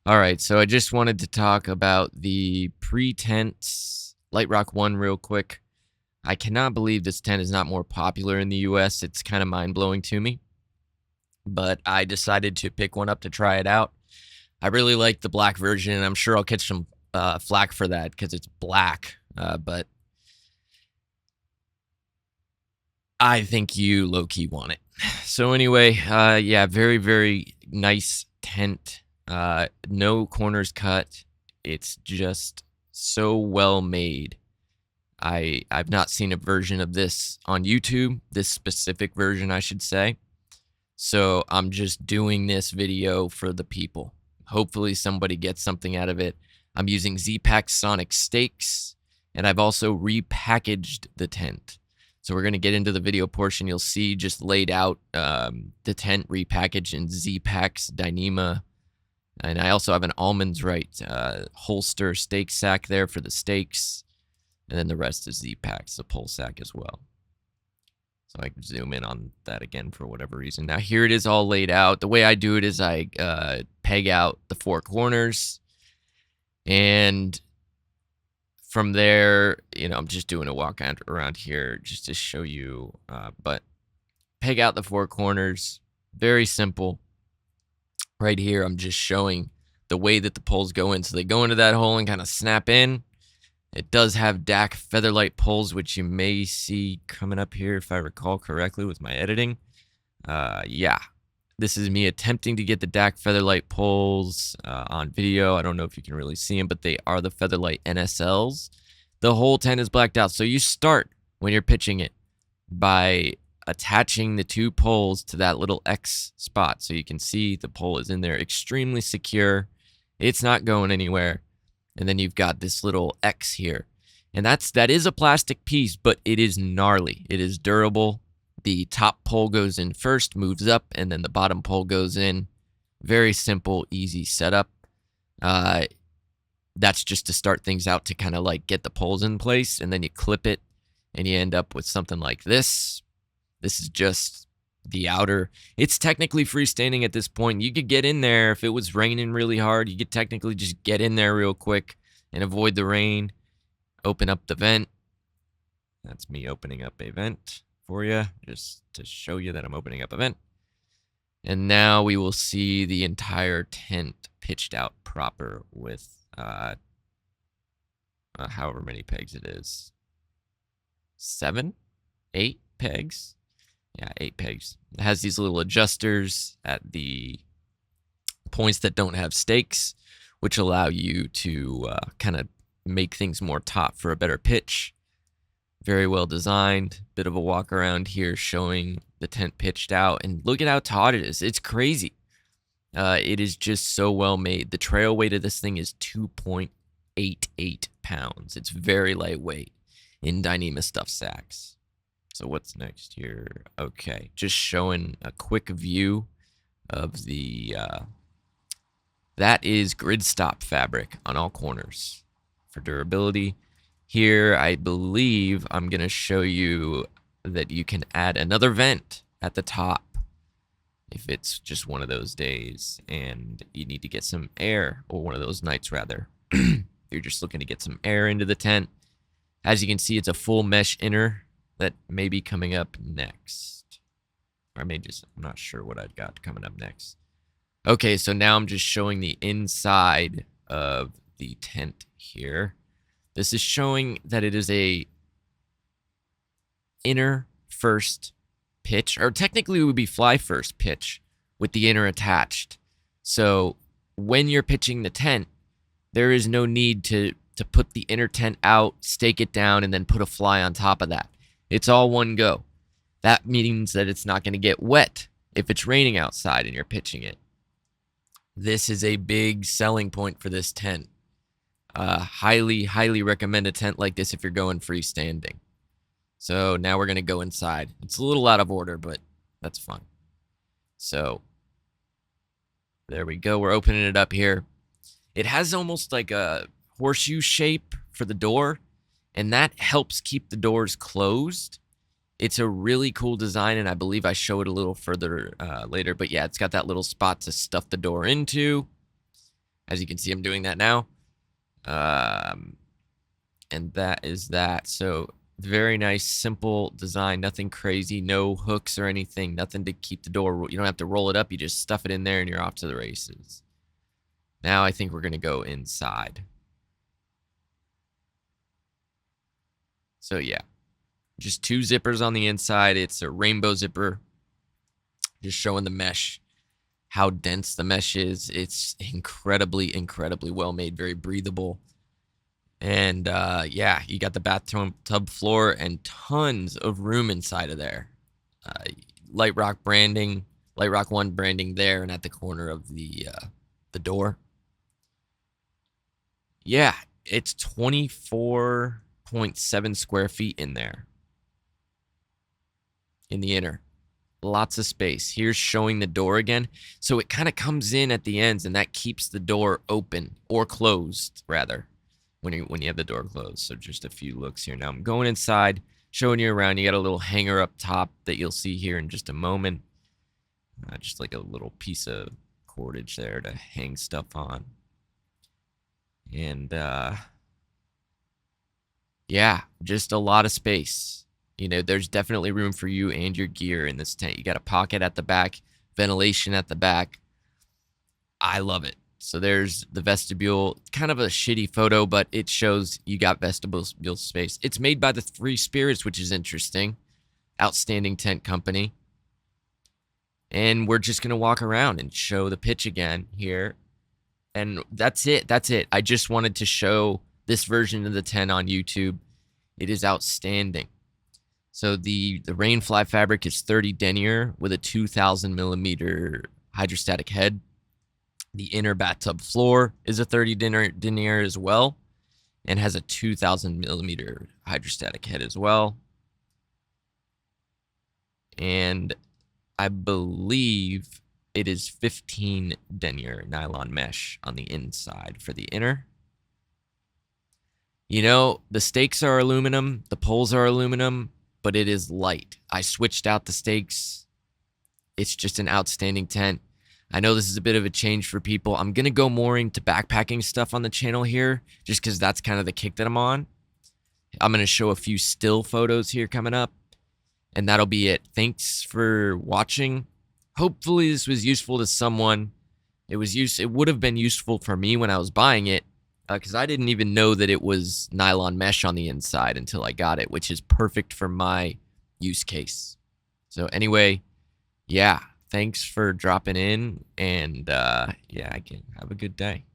All right, so I just wanted to talk about the PreTents Lightrock 1 real quick. I cannot believe this tent is not more popular in the US. It's kind of mind-blowing to me, but I decided to pick one up to try it out. I really like the black version, and I'm sure I'll catch some flack for that because it's black, but I think you low-key want it. So anyway, yeah, very, very nice tent. No corners cut. It's just so well made. I've not seen a version of this on YouTube, this specific version, I should say. So I'm just doing this video for the people. Hopefully somebody gets something out of it. I'm using Z-Pack Sonic Stakes, and I've also repackaged the tent. So we're going to get into the video portion. You'll see just laid out the tent repackaged in Z-Pack's Dyneema. And I also have an Almonds Right holster stake sack there for the stakes. And then the rest is Z-Packs, the pull sack as well. So I can zoom in on that again for whatever reason. Now here it is all laid out. The way I do it is I peg out the four corners. And from there, you know, I'm just doing a walk around here just to show you. But peg out the four corners. Very simple. Right here, I'm just showing the way that the poles go in. So they go into that hole and kind of snap in. It does have DAC Featherlight poles, which you may see coming up here if I recall correctly with my editing. Yeah, this is me attempting to get the DAC Featherlight poles on video. I don't know if you can really see them, but they are the Featherlight NSLs. The whole tent is blacked out. So you start when you're pitching it by attaching the two poles to that little X spot. So you can see the pole is in there, extremely secure. It's not going anywhere. And then you've got this little X here. And that is a plastic piece, but it is gnarly. It is durable. The top pole goes in first, moves up, and then the bottom pole goes in. Very simple, easy setup. That's just to start things out to kind of like get the poles in place, and then you clip it, and you end up with something like this. This is just the outer. It's technically freestanding at this point. You could get in there if it was raining really hard. You could technically just get in there real quick and avoid the rain. Open up the vent. That's me opening up a vent for you, just to show you that I'm opening up a vent. And now we will see the entire tent pitched out proper with however many pegs it is. 7, 8 pegs. Yeah, 8 pegs. It has these little adjusters at the points that don't have stakes, which allow you to kind of make things more taut for a better pitch. Very well designed. Bit of a walk around here showing the tent pitched out. And look at how taut it is. It's crazy. It is just so well made. The trail weight of this thing is 2.88 pounds. It's very lightweight in Dyneema stuff sacks. So what's next here? Okay, just showing a quick view of the, that is grid stop fabric on all corners for durability. Here, I believe I'm going to show you that you can add another vent at the top if it's just one of those days and you need to get some air, or one of those nights rather. If you're just looking to get some air into the tent. As you can see, it's a full mesh inner that may be coming up next. Or I may just, I'm not sure what I've got coming up next. Okay, so now I'm just showing the inside of the tent here. This is showing that it is a inner first pitch, or technically it would be fly first pitch with the inner attached. So when you're pitching the tent, there is no need to put the inner tent out, stake it down, and then put a fly on top of that. It's all one go. That means that it's not going to get wet if it's raining outside and you're pitching it. This is a big selling point for this tent. Highly recommend a tent like this if you're going freestanding. So now we're going to go inside. It's a little out of order, but that's fine. So there we go. We're opening it up here. It has almost like a horseshoe shape for the door, and that helps keep the doors closed. It's a really cool design, and I believe I show it a little further later. But yeah, it's got that little spot to stuff the door into. As you can see, I'm doing that now. And that is that. So very nice, simple design, nothing crazy, no hooks or anything, nothing to keep the door. You don't have to roll it up. You just stuff it in there and you're off to the races. Now I think we're going to go inside. So yeah, just 2 zippers on the inside. It's a rainbow zipper, just showing the mesh, how dense the mesh is. It's incredibly, incredibly well made, very breathable. And yeah, you got the bathtub floor and tons of room inside of there. Lightrock branding, Lightrock 1 branding there and at the corner of the door. Yeah, it's 24.7 square feet in there. In the inner. Lots of space. Here's showing the door again. So it kind of comes in at the ends, and that keeps the door open, or closed, rather, when you have the door closed. So just a few looks here. Now I'm going inside, showing you around. You got a little hanger up top that you'll see here in just a moment. Just like a little piece of cordage there to hang stuff on. And yeah, just a lot of space. You know, there's definitely room for you and your gear in this tent. You got a pocket at the back, ventilation at the back. I love it. So there's the vestibule. Kind of a shitty photo, but it shows you got vestibule space. It's made by the Three Spirits, which is interesting. Outstanding tent company. And we're just going to walk around and show the pitch again here. And that's it. That's it. I just wanted to show this version of the tent on YouTube. It is outstanding. So the Rainfly fabric is 30 denier with a 2,000 millimeter hydrostatic head. The inner bathtub floor is a 30 denier as well and has a 2,000 millimeter hydrostatic head as well. And I believe it is 15 denier nylon mesh on the inside for the inner. You know, the stakes are aluminum, the poles are aluminum, but it is light. I switched out the stakes. It's just an outstanding tent. I know this is a bit of a change for people. I'm going to go more into backpacking stuff on the channel here, just because that's kind of the kick that I'm on. I'm going to show a few still photos here coming up, and that'll be it. Thanks for watching. Hopefully this was useful to someone. It would have been useful for me when I was buying it, because I didn't even know that it was nylon mesh on the inside until I got it, which is perfect for my use case. So anyway, yeah, thanks for dropping in, and yeah, have a good day.